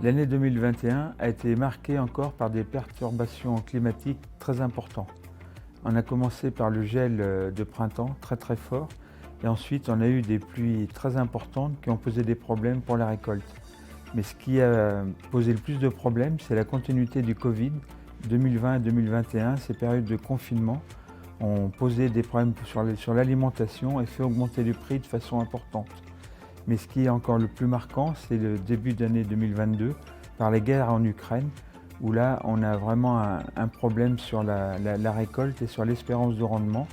L'année 2021 a été marquée encore par des perturbations climatiques très importantes. On a commencé par le gel de printemps très fort et ensuite on a eu des pluies très importantes qui ont posé des problèmes pour la récolte. Mais ce qui a posé le plus de problèmes, c'est la continuité du Covid. 2020 et 2021, ces périodes de confinement ont posé des problèmes sur l'alimentation et fait augmenter les prix de façon importante. Mais ce qui est encore le plus marquant, c'est le début d'année 2022, par la guerre en Ukraine, où là, on a vraiment un problème sur la récolte et sur l'espérance de rendement.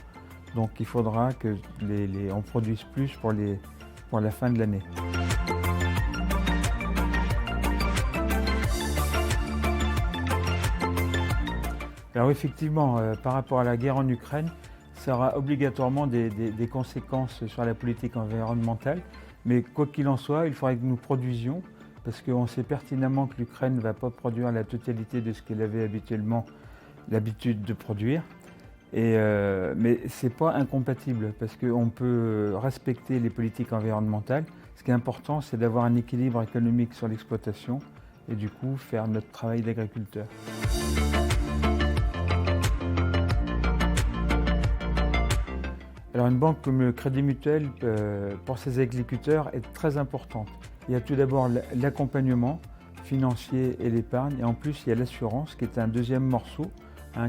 Donc il faudra qu'on produise plus pour la fin de l'année. Alors effectivement, par rapport à la guerre en Ukraine, ça aura obligatoirement des conséquences sur la politique environnementale. Mais quoi qu'il en soit, il faudrait que nous produisions, parce qu'on sait pertinemment que l'Ukraine ne va pas produire la totalité de ce qu'elle avait habituellement l'habitude de produire. Mais ce n'est pas incompatible, parce qu'on peut respecter les politiques environnementales. Ce qui est important, c'est d'avoir un équilibre économique sur l'exploitation et du coup faire notre travail d'agriculteur. Alors une banque comme le Crédit Mutuel, pour ses agriculteurs, est très importante. Il y a tout d'abord l'accompagnement financier et l'épargne, et en plus il y a l'assurance qui est un deuxième morceau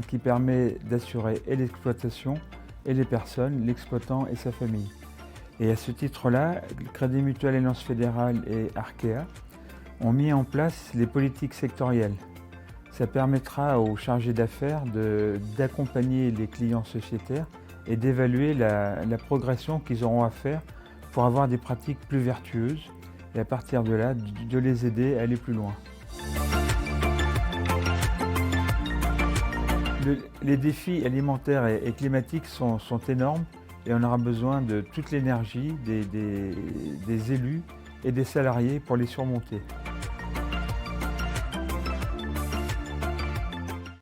qui permet d'assurer et l'exploitation et les personnes, l'exploitant et sa famille. Et à ce titre-là, le Crédit Mutuel Alliance Fédérale et Arkea ont mis en place les politiques sectorielles. Ça permettra aux chargés d'affaires d'accompagner les clients sociétaires et d'évaluer la progression qu'ils auront à faire pour avoir des pratiques plus vertueuses et à partir de là, de les aider à aller plus loin. Les défis alimentaires et climatiques sont énormes et on aura besoin de toute l'énergie des élus et des salariés pour les surmonter.